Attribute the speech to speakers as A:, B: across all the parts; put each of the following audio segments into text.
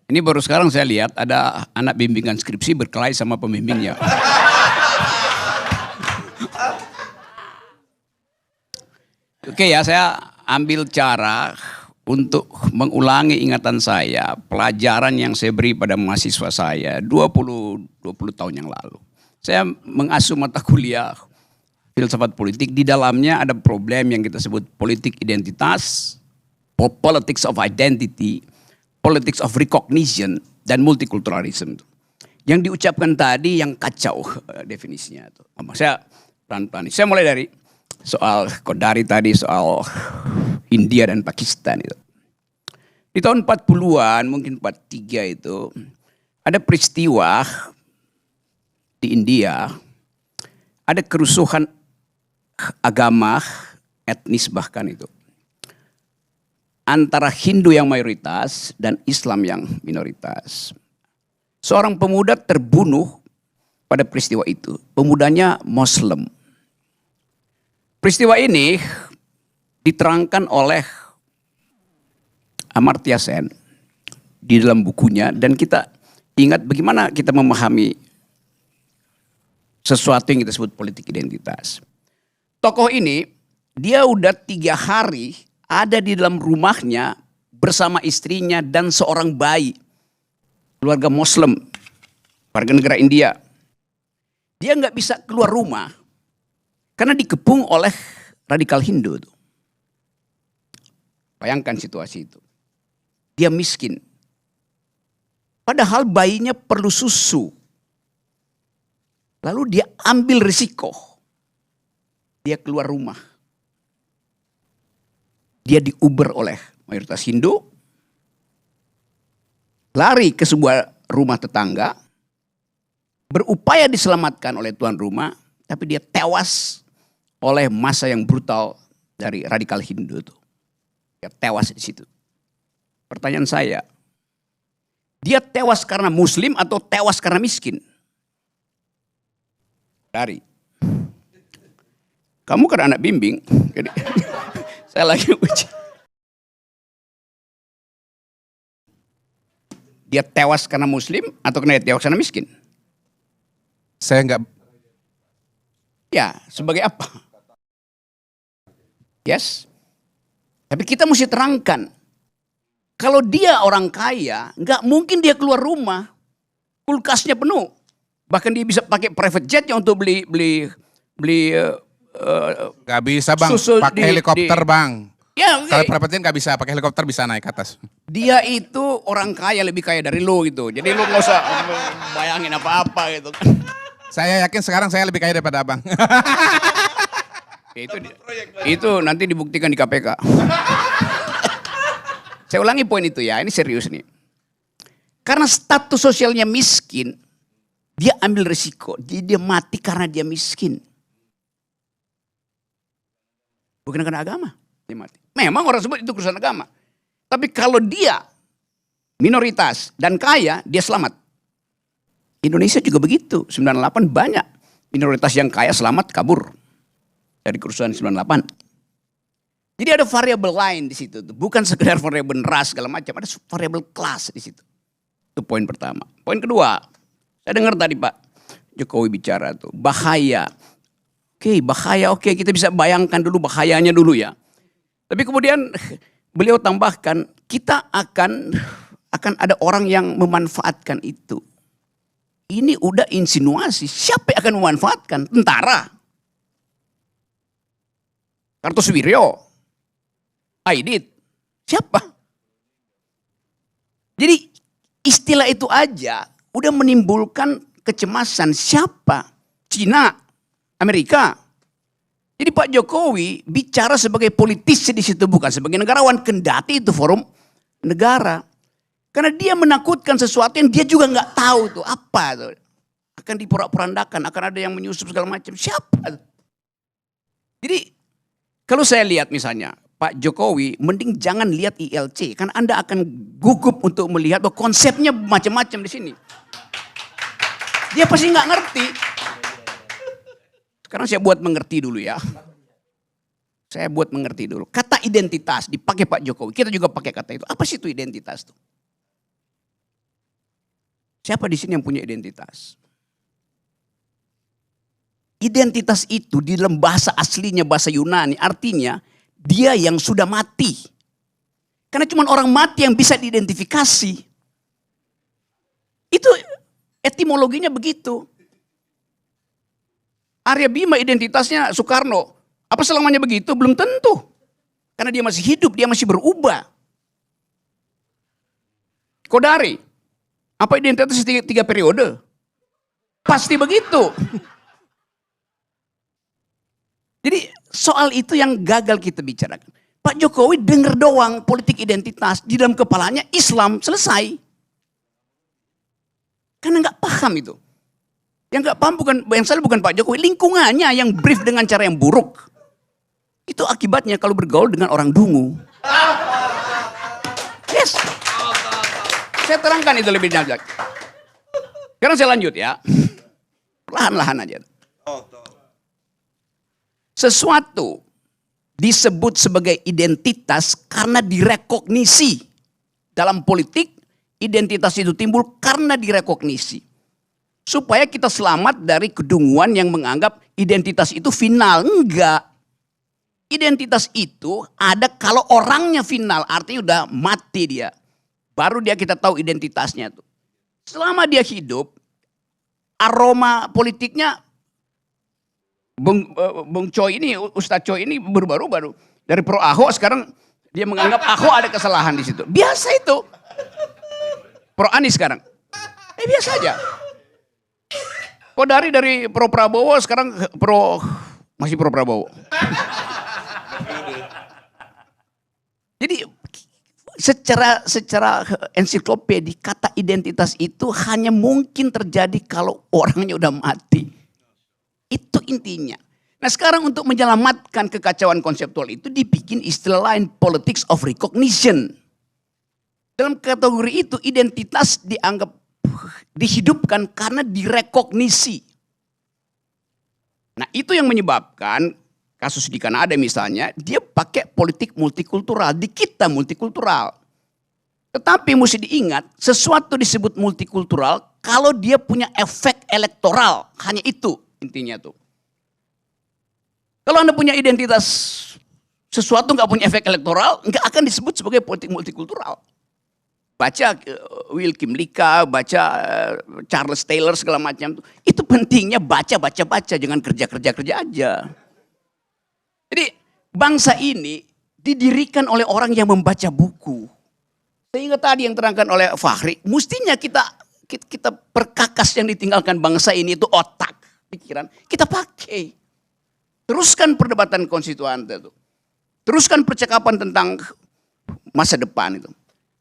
A: Ini baru sekarang saya lihat ada anak bimbingan skripsi berkelahi sama pembimbingnya. Oke ya, saya ambil cara untuk mengulangi ingatan saya, pelajaran yang saya beri pada mahasiswa saya 20 tahun yang lalu. Saya mengasuh mata kuliah filsafat politik, di dalamnya ada problem yang kita sebut politik identitas, politics of identity, politics of recognition, dan multiculturalism. Yang diucapkan tadi yang kacau definisinya. Saya pelan-pelan. Saya mulai dari soal Kodari tadi, soal India dan Pakistan itu. Di tahun 40-an, mungkin 43 itu, ada peristiwa di India, ada kerusuhan agama, etnis bahkan itu. Antara Hindu yang mayoritas dan Islam yang minoritas. Seorang pemuda terbunuh pada peristiwa itu. Pemudanya Muslim. Peristiwa ini diterangkan oleh Amartya Sen di dalam bukunya, dan kita ingat bagaimana kita memahami sesuatu yang kita sebut politik identitas. Tokoh ini dia udah 3 hari ada di dalam rumahnya bersama istrinya dan seorang bayi, keluarga Muslim, warga negara India. Dia nggak bisa keluar rumah karena dikepung oleh radikal Hindu. Bayangkan situasi itu. Dia miskin. Padahal bayinya perlu susu. Lalu dia ambil risiko. Dia keluar rumah. Dia diuber oleh mayoritas Hindu. Lari ke sebuah rumah tetangga. Berupaya diselamatkan oleh tuan rumah. Tapi dia tewas oleh massa yang brutal dari radikal Hindu itu. Dia tewas di situ. Pertanyaan saya, dia tewas karena Muslim atau tewas karena miskin? Dari. Kamu kan anak bimbing, jadi saya lagi uji. Dia tewas karena Muslim atau karena dia tewas karena miskin?
B: Saya enggak.
A: Ya, sebagai apa? Yes. Tapi kita mesti terangkan. Kalau dia orang kaya, nggak mungkin dia keluar rumah. Kulkasnya penuh. Bahkan dia bisa pakai private jetnya untuk beli
B: Gak bisa bang,
A: susu
B: pakai helikopter bang.
A: Ya,
B: Kalau private jet gak bisa, pakai helikopter bisa naik ke atas.
A: dia itu orang kaya, lebih kaya dari lo gitu. Jadi lo nggak usah bayangin apa-apa gitu.
B: Saya yakin sekarang saya lebih kaya daripada abang.
A: Itu nanti dibuktikan di KPK. Saya ulangi poin itu ya, ini serius nih. Karena status sosialnya miskin, dia ambil risiko. Dia mati karena dia miskin. Bukan karena agama, dia mati. Memang orang sebut itu urusan agama. Tapi kalau dia minoritas dan kaya, dia selamat. Indonesia juga begitu. 98 banyak minoritas yang kaya selamat kabur dari kerusuhan 98. Jadi ada variabel lain di situ. Bukan sekedar variabel ras segala macam, ada variabel kelas di situ. Itu poin pertama. Poin kedua, saya dengar tadi Pak Jokowi bicara tuh bahaya. Oke, bahaya. Oke, kita bisa bayangkan dulu bahayanya dulu ya. Tapi kemudian beliau tambahkan, kita akan ada orang yang memanfaatkan itu. Ini udah insinuasi. Siapa yang akan memanfaatkan? Tentara. Kartosuwiryo. Aidit. Siapa? Jadi istilah itu aja udah menimbulkan kecemasan. Siapa? Cina, Amerika. Jadi Pak Jokowi bicara sebagai politisi di situ, bukan sebagai negarawan, kendati itu forum negara. Karena dia menakutkan sesuatu yang dia juga nggak tahu tuh apa tuh. Akan diporak-porandakan, akan ada yang menyusup segala macam. Siapa? Jadi kalau saya lihat misalnya Pak Jokowi, mending jangan lihat ILC, karena Anda akan gugup untuk melihat bahwa konsepnya macam-macam di sini. Dia pasti nggak ngerti. Sekarang saya buat mengerti dulu ya. Saya buat mengerti dulu. Kata identitas dipakai Pak Jokowi, kita juga pakai kata itu. Apa sih itu identitas tuh? Siapa di sini yang punya identitas? Identitas itu di dalam bahasa aslinya, bahasa Yunani, artinya dia yang sudah mati. Karena cuma orang mati yang bisa diidentifikasi. Itu etimologinya begitu. Arya Bima identitasnya Soekarno. Apa selamanya begitu? Belum tentu. Karena dia masih hidup, dia masih berubah. Kodari, apa identitas tiga periode? Pasti begitu. Jadi soal itu yang gagal kita bicarakan. Pak Jokowi dengar doang politik identitas, di dalam kepalanya Islam, selesai. Karena nggak paham itu. Yang nggak paham yang salah bukan Pak Jokowi, lingkungannya yang brief dengan cara yang buruk. Itu akibatnya kalau bergaul dengan orang dungu. Yes. Saya terangkan itu lebih lanjut. Sekarang saya lanjut ya. Perlahan-lahan aja. Sesuatu disebut sebagai identitas karena direkognisi. Dalam politik, identitas itu timbul karena direkognisi. Supaya kita selamat dari kedunguan yang menganggap identitas itu final. Enggak. Identitas itu ada kalau orangnya final, artinya udah mati dia. Baru dia kita tahu identitasnya tuh. Selama dia hidup, aroma politiknya Bung Choi ini, Ustadz Choi ini berubah-ubah. Dari pro Ahok sekarang dia menganggap Ahok ada kesalahan di situ. Biasa itu. Pro Anies sekarang. Biasa aja. Kodari dari pro Prabowo sekarang masih pro Prabowo. Jadi secara ensiklopedi kata identitas itu hanya mungkin terjadi kalau orangnya udah mati. Itu intinya. Nah sekarang untuk menyelamatkan kekacauan konseptual itu dibikin istilah lain, politics of recognition. Dalam kategori itu identitas dianggap dihidupkan karena direkognisi. Nah itu yang menyebabkan kasus di Kanada misalnya, dia pakai politik multikultural, di kita multikultural. Tetapi mesti diingat, sesuatu disebut multikultural kalau dia punya efek elektoral, hanya itu. Intinya tuh. Kalau Anda punya identitas sesuatu nggak punya efek elektoral, nggak akan disebut sebagai politik multikultural. Baca Wilkim Lika, baca Charles Taylor segala macam. Itu pentingnya baca, jangan kerja aja. Jadi bangsa ini didirikan oleh orang yang membaca buku. Sehingga tadi yang terangkan oleh Fahri, mestinya kita perkakas yang ditinggalkan bangsa ini itu otak. Pikiran kita pakai, teruskan perdebatan konstituante itu, teruskan percakapan tentang masa depan itu.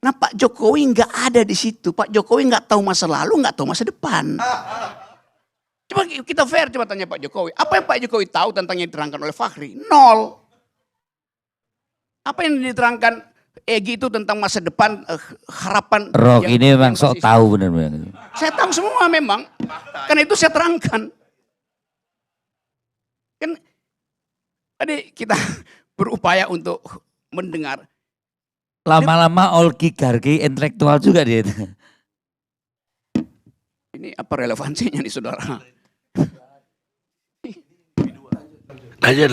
A: Nah Pak Jokowi nggak ada di situ. Pak Jokowi nggak tahu masa lalu, nggak tahu masa depan. Coba kita fair, coba tanya Pak Jokowi. Apa yang Pak Jokowi tahu tentang yang diterangkan oleh Fahri? Nol. Apa yang diterangkan Egy itu tentang masa depan, harapan.
C: Rock ini memang sok tahu benar-benar.
A: Saya tahu semua memang, karena itu saya terangkan. Kan tadi kita berupaya untuk mendengar.
C: Lama-lama oligarki intelektual juga dia.
A: Ini apa relevansinya nih saudara?
D: Lanjut.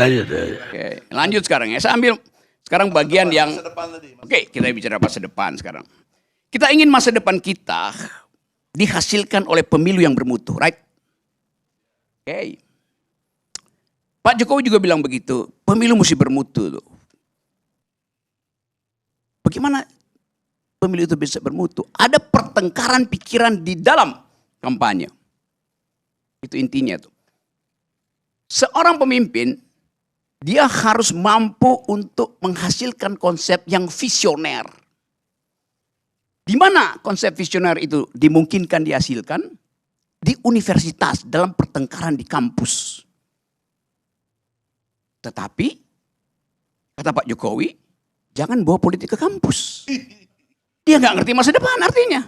A: Oke, lanjut sekarang ya. Saya ambil sekarang bagian yang oke, kita bicara masa depan sekarang. Kita ingin masa depan kita dihasilkan oleh pemilu yang bermutu, right? Oke. Pak Jokowi juga bilang begitu, pemilu mesti bermutu tuh. Bagaimana pemilu itu bisa bermutu? Ada pertengkaran pikiran di dalam kampanye. Itu intinya tuh. Seorang pemimpin, dia harus mampu untuk menghasilkan konsep yang visioner. Di mana konsep visioner itu dimungkinkan dihasilkan? Di universitas, dalam pertengkaran di kampus. Tetapi, kata Pak Jokowi, jangan bawa politik ke kampus. Dia nggak ngerti masa depan artinya.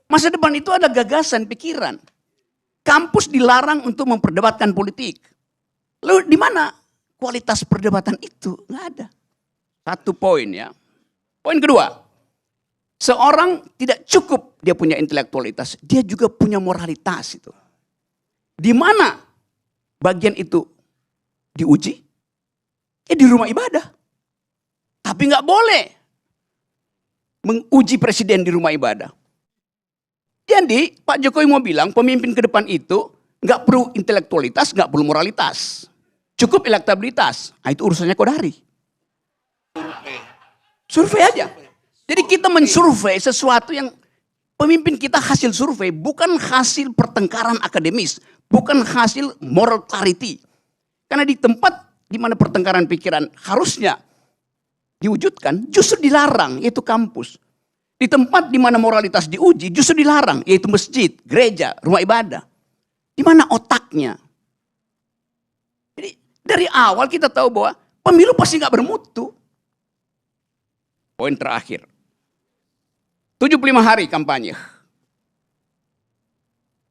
A: Masa depan itu ada gagasan, pikiran. Kampus dilarang untuk memperdebatkan politik. Lalu di mana kualitas perdebatan itu? Nggak ada. Satu poin ya. Poin kedua. Seorang tidak cukup dia punya intelektualitas, dia juga punya moralitas itu. Di mana bagian itu diuji? Ya di rumah ibadah. Tapi nggak boleh menguji presiden di rumah ibadah. Jadi Pak Jokowi mau bilang pemimpin ke depan itu nggak perlu intelektualitas, nggak perlu moralitas. Cukup elektabilitas. Nah, itu urusannya Kodari. Survei aja. Jadi kita mensurvei sesuatu yang pemimpin kita hasil survei, bukan hasil pertengkaran akademis, bukan hasil moral clarity. Karena di tempat di mana pertengkaran pikiran harusnya diwujudkan, justru dilarang, yaitu kampus. Di tempat di mana moralitas diuji, justru dilarang, yaitu masjid, gereja, rumah ibadah. Di mana otaknya? Jadi dari awal kita tahu bahwa pemilu pasti nggak bermutu. Poin terakhir. 75 hari kampanye.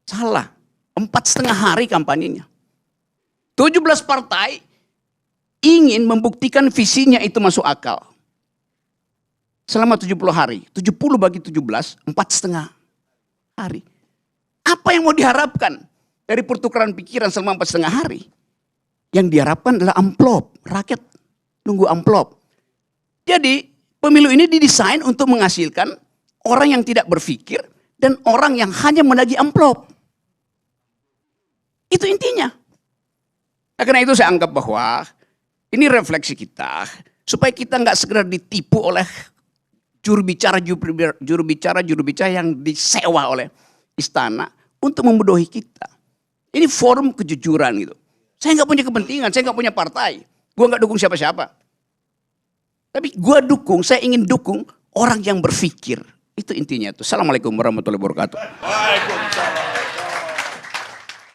A: Salah. 4,5 hari kampanyenya. 17 partai ingin membuktikan visinya itu masuk akal. Selama 70 hari. 70 bagi 17, 4,5 hari. Apa yang mau diharapkan dari pertukaran pikiran selama 4,5 hari? Yang diharapkan adalah amplop. Rakyat nunggu amplop. Jadi pemilu ini didesain untuk menghasilkan orang yang tidak berpikir dan orang yang hanya menagih amplop. Itu intinya. Nah, karena itu saya anggap bahwa ini refleksi kita supaya kita nggak segera ditipu oleh juru bicara yang disewa oleh istana untuk membodohi kita. Ini forum kejujuran gitu. Saya nggak punya kepentingan, saya nggak punya partai, gue nggak dukung siapa-siapa. Tapi gue dukung, saya ingin dukung orang yang berpikir. Itu intinya tuh. Assalamualaikum warahmatullahi wabarakatuh.
D: Waalaikumsalam.